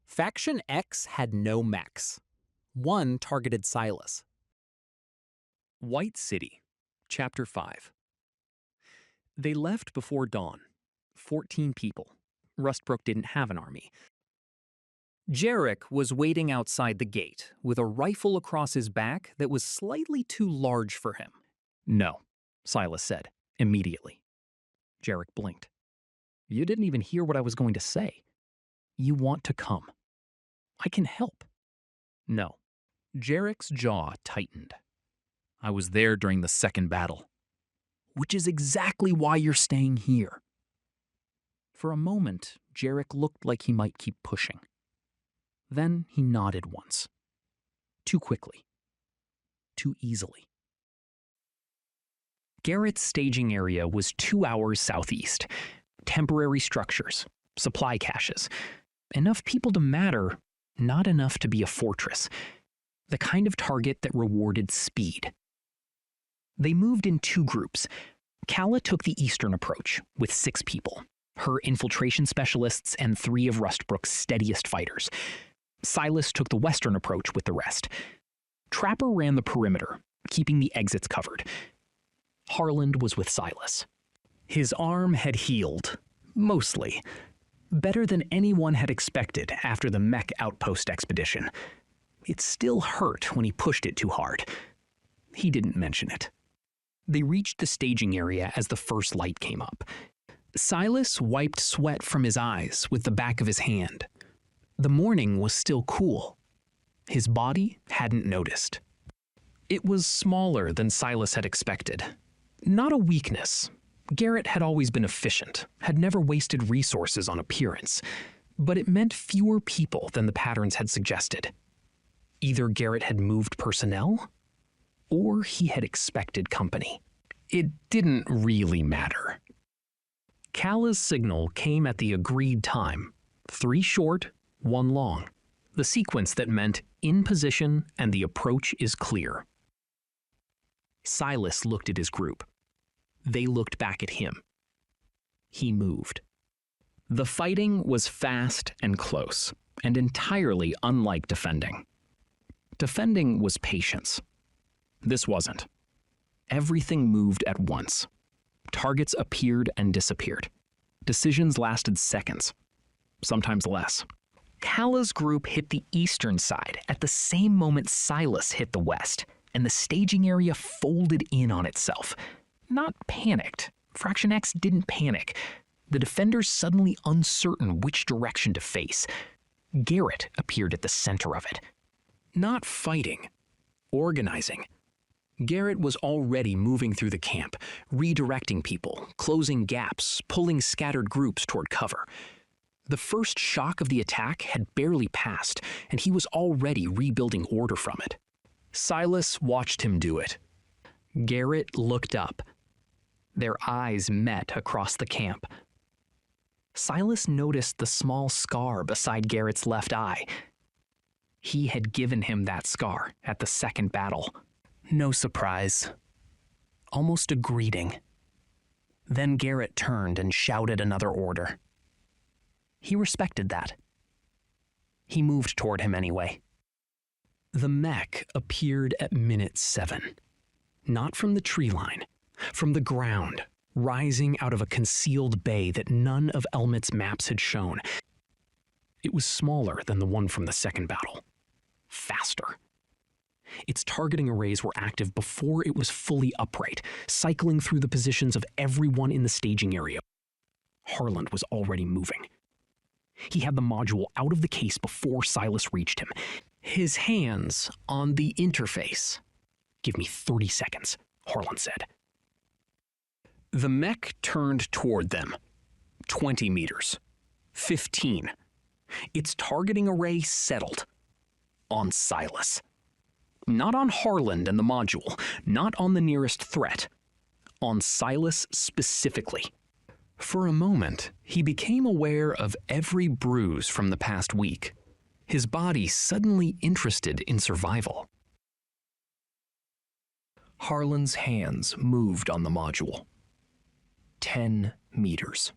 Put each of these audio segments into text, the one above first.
Faction X had no mechs. One targeted Silas. White City, Chapter 5. They left before dawn. 14 people. Rustbrook didn't have an army. Jarek was waiting outside the gate with a rifle across his back that was slightly too large for him. "No," Silas said, immediately. Jarek blinked. "You didn't even hear what I was going to say. You want to come. I can help." "No." Jarek's jaw tightened. "I was there during the second battle." "Which is exactly why you're staying here." For a moment, Jarek looked like he might keep pushing. Then he nodded once. Too quickly. Too easily. Garrett's staging area was 2 hours southeast. Temporary structures, supply caches. Enough people to matter, not enough to be a fortress. The kind of target that rewarded speed. They moved in 2 groups. Kala took the eastern approach, with 6 people. Her infiltration specialists and 3 of Rustbrook's steadiest fighters. Silas took the western approach with the rest. Trapper ran the perimeter, keeping the exits covered. Harland was with Silas. His arm had healed, mostly. Better than anyone had expected after the mech outpost expedition. It still hurt when he pushed it too hard. He didn't mention it. They reached the staging area as the first light came up. Silas wiped sweat from his eyes with the back of his hand. The morning was still cool. His body hadn't noticed. It was smaller than Silas had expected. Not a weakness. Garrett had always been efficient, had never wasted resources on appearance. But it meant fewer people than the patterns had suggested. Either Garrett had moved personnel, or he had expected company. It didn't really matter. Kala's signal came at the agreed time. 3 short, 1 long. The sequence that meant in position and the approach is clear. Silas looked at his group. They looked back at him. He moved. The fighting was fast and close, and entirely unlike defending. Defending was patience. This wasn't. Everything moved at once. Targets appeared and disappeared. Decisions lasted seconds, sometimes less. Kala's group hit the eastern side at the same moment Silas hit the west, and the staging area folded in on itself. Not panicked. Faction X didn't panic. The defenders suddenly uncertain which direction to face. Garrett appeared at the center of it. Not fighting. Organizing. Garrett was already moving through the camp, redirecting people, closing gaps, pulling scattered groups toward cover. The first shock of the attack had barely passed, and he was already rebuilding order from it. Silas watched him do it. Garrett looked up. Their eyes met across the camp. Silas noticed the small scar beside Garrett's left eye. He had given him that scar at the second battle. No surprise. Almost a greeting. Then Garrett turned and shouted another order. He respected that. He moved toward him anyway. The mech appeared at minute 7. Not from the tree line, from the ground, rising out of a concealed bay that none of Elmet's maps had shown. It was smaller than the one from the second battle. Faster. Its targeting arrays were active before it was fully upright, cycling through the positions of everyone in the staging area. Harland was already moving. He had the module out of the case before Silas reached him. His hands on the interface. "Give me 30 seconds," Harland said. The mech turned toward them. 20 meters. 15. Its targeting array settled. On Silas. Not on Harland and the module, not on the nearest threat. On Silas specifically. For a moment, he became aware of every bruise from the past week. His body suddenly interested in survival. Harland's hands moved on the module. 10 meters.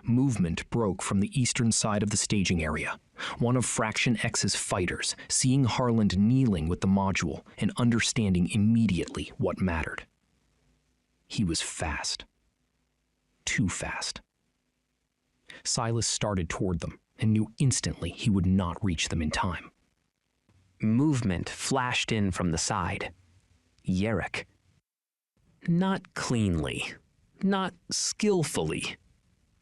Movement broke from the eastern side of the staging area. One of Fraction X's fighters, seeing Harland kneeling with the module and understanding immediately what mattered. He was fast. Too fast. Silas started toward them and knew instantly he would not reach them in time. Movement flashed in from the side. Yerrick. Not cleanly, not skillfully.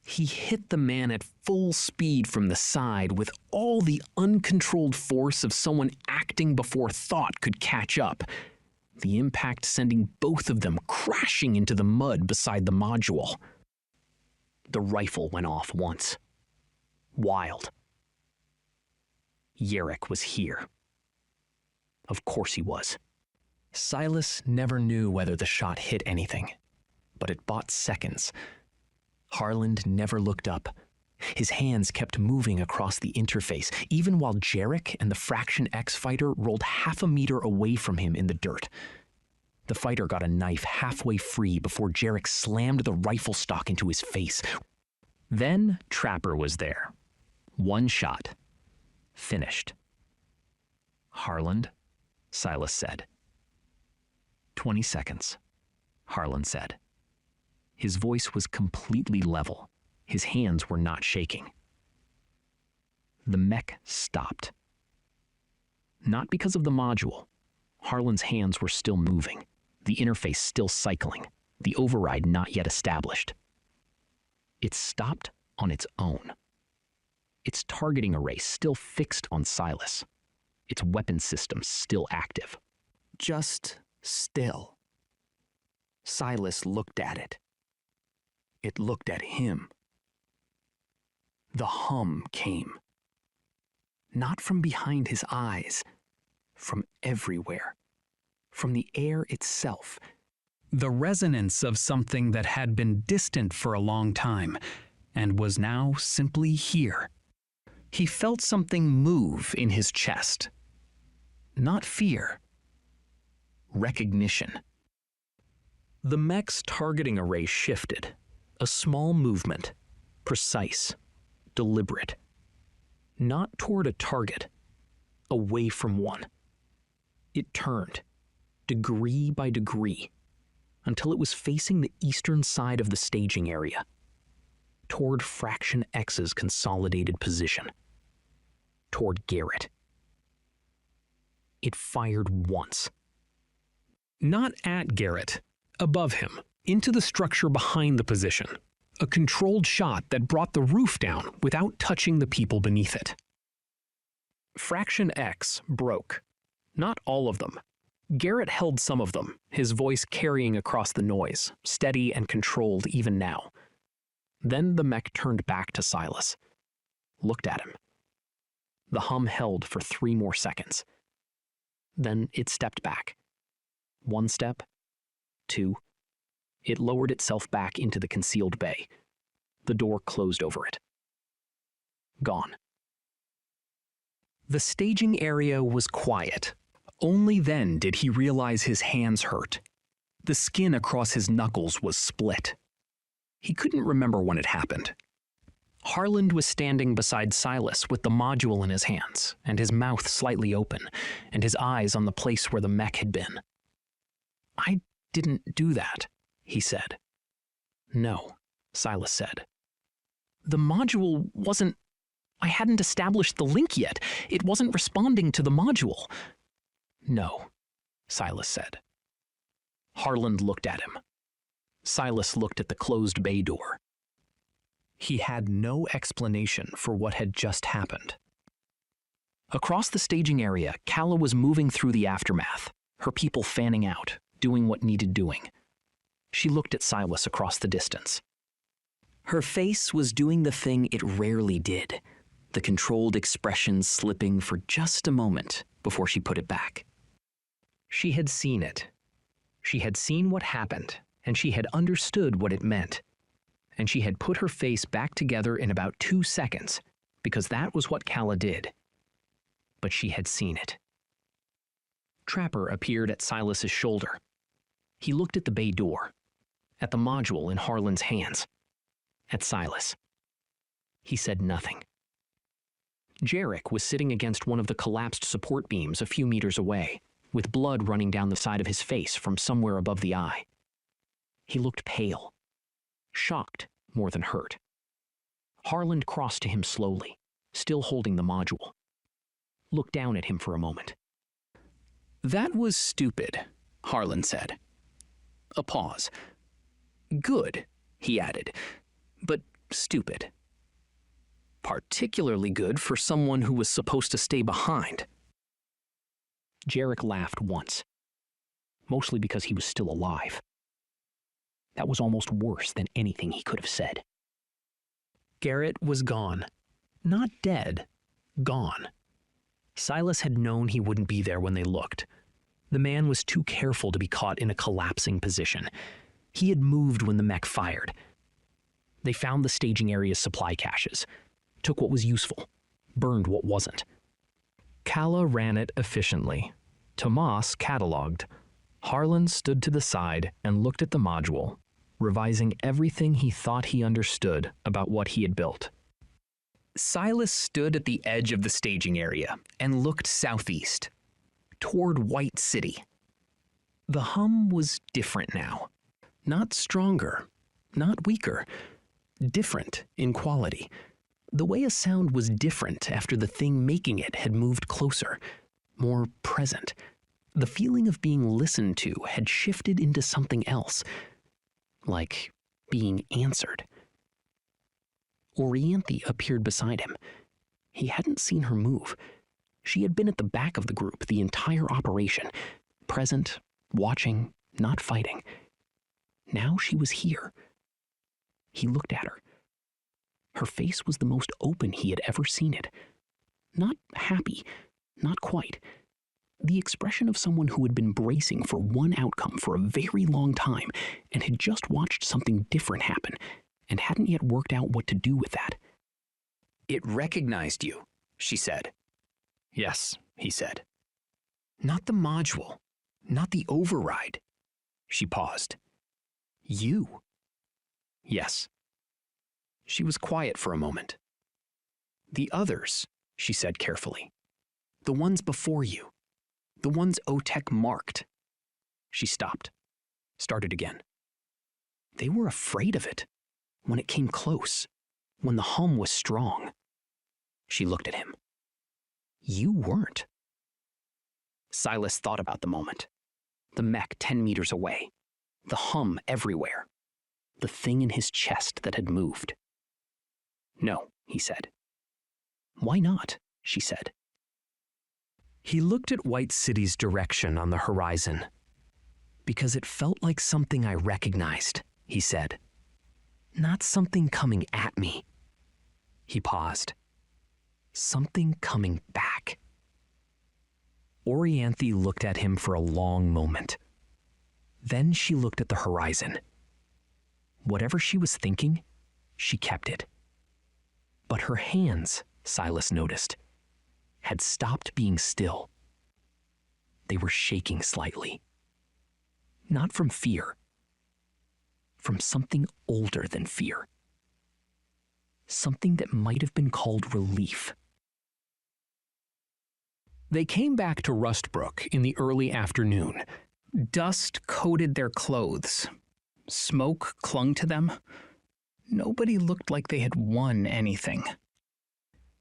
He hit the man at full speed from the side with all the uncontrolled force of someone acting before thought could catch up, the impact sending both of them crashing into the mud beside the module. The rifle went off once. Wild. Yerrick was here. Of course he was. Silas never knew whether the shot hit anything, but it bought seconds. Harland never looked up. His hands kept moving across the interface, even while Jarek and the Fraction X fighter rolled half a meter away from him in the dirt. The fighter got a knife halfway free before Jarek slammed the rifle stock into his face. Then Trapper was there. One shot. Finished. Harland, Silas said. 20 seconds, Harland said. His voice was completely level. His hands were not shaking. The mech stopped. Not because of the module. Harland's hands were still moving, the interface still cycling, the override not yet established. It stopped on its own. Its targeting array still fixed on Silas. Its weapon system still active. Just still. Silas looked at it. It looked at him. The hum came. Not from behind his eyes, from everywhere. From the air itself. The resonance of something that had been distant for a long time and was now simply here. He felt something move in his chest. Not fear. Recognition. The mech's targeting array shifted. A small movement. Precise. Deliberate. Not toward a target. Away from one. It turned, degree by degree, until it was facing the eastern side of the staging area, toward Fraction X's consolidated position, toward Garrett. It fired once. Not at Garrett, above him, into the structure behind the position, a controlled shot that brought the roof down without touching the people beneath it. Fraction X broke. Not all of them. Garrett held some of them, his voice carrying across the noise, steady and controlled even now. Then the mech turned back to Silas. Looked at him. The hum held for 3 more seconds. Then it stepped back. 1 step. 2. It lowered itself back into the concealed bay. The door closed over it. Gone. The staging area was quiet. Only then did he realize his hands hurt. The skin across his knuckles was split. He couldn't remember when it happened. Harland was standing beside Silas with the module in his hands, and his mouth slightly open, and his eyes on the place where the mech had been. "I didn't do that," he said. "No," Silas said. "The module wasn't... I hadn't established the link yet. It wasn't responding to the module." "No," Silas said. Harland looked at him. Silas looked at the closed bay door. He had no explanation for what had just happened. Across the staging area, Kala was moving through the aftermath, her people fanning out, doing what needed doing. She looked at Silas across the distance. Her face was doing the thing it rarely did, the controlled expression slipping for just a moment before she put it back. She had seen it. She had seen what happened, and she had understood what it meant. And she had put her face back together in about 2 seconds, because that was what Kala did. But she had seen it. Trapper appeared at Silas's shoulder. He looked at the bay door, at the module in Harland's hands, at Silas. He said nothing. Jarek was sitting against one of the collapsed support beams a few meters away, with blood running down the side of his face from somewhere above the eye. He looked pale, shocked more than hurt. Harland crossed to him slowly, still holding the module. Looked down at him for a moment. "That was stupid," Harland said. A pause. "Good," he added, "but stupid. Particularly good for someone who was supposed to stay behind." Jarek laughed once, mostly because he was still alive. That was almost worse than anything he could have said. Garrett was gone. Not dead. Gone. Silas had known he wouldn't be there when they looked. The man was too careful to be caught in a collapsing position. He had moved when the mech fired. They found the staging area's supply caches, took what was useful, burned what wasn't. Kala ran it efficiently. Tomas cataloged. Harlan stood to the side and looked at the module, revising everything he thought he understood about what he had built. Silas stood at the edge of the staging area and looked southeast, toward White City. The hum was different now. Not stronger, not weaker, different in quality. The way a sound was different after the thing making it had moved closer, more present. The feeling of being listened to had shifted into something else, like being answered. Orianthe appeared beside him. He hadn't seen her move. She had been at the back of the group the entire operation, present, watching, not fighting. Now she was here. He looked at her. Her face was the most open he had ever seen it. Not happy, not quite. The expression of someone who had been bracing for one outcome for a very long time and had just watched something different happen and hadn't yet worked out what to do with that. "It recognized you," she said. "Yes," he said. "Not the module, not the override." She paused. "You." "Yes." She was quiet for a moment. "The others," she said carefully. "The ones before you. The ones OTEC marked." She stopped, started again. "They were afraid of it. When it came close, when the hum was strong." She looked at him. "You weren't." Silas thought about the moment. The mech 10 meters away. The hum everywhere. The thing in his chest that had moved. "No," he said. "Why not?" she said. He looked at White City's direction on the horizon. "Because it felt like something I recognized," he said. "Not something coming at me." He paused. Something coming back. Orianthe looked at him for a long moment. Then she looked at the horizon. Whatever she was thinking, she kept it. But her hands, Silas noticed, had stopped being still. They were shaking slightly. Not from fear. From something older than fear. Something that might have been called relief. They came back to Rustbrook in the early afternoon. Dust coated their clothes. Smoke clung to them. Nobody looked like they had won anything.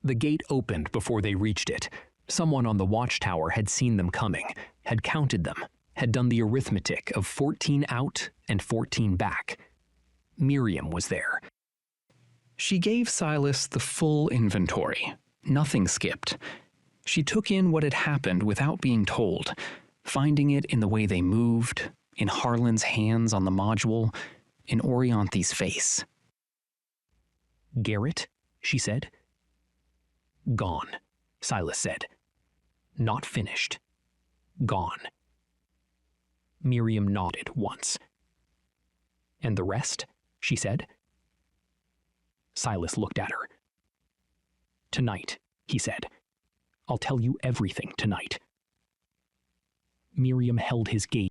The gate opened before they reached it. Someone on the watchtower had seen them coming, had counted them, had done the arithmetic of 14 out and 14 back. Miriam was there. She gave Silas the full inventory. Nothing skipped. She took in what had happened without being told, finding it in the way they moved, in Harlan's hands on the module, in Orianthe's face. "Garrett," she said. "Gone," Silas said. "Not finished. Gone." Miriam nodded once. "And the rest?" she said. Silas looked at her. "Tonight," he said. "I'll tell you everything tonight." Miriam held his gaze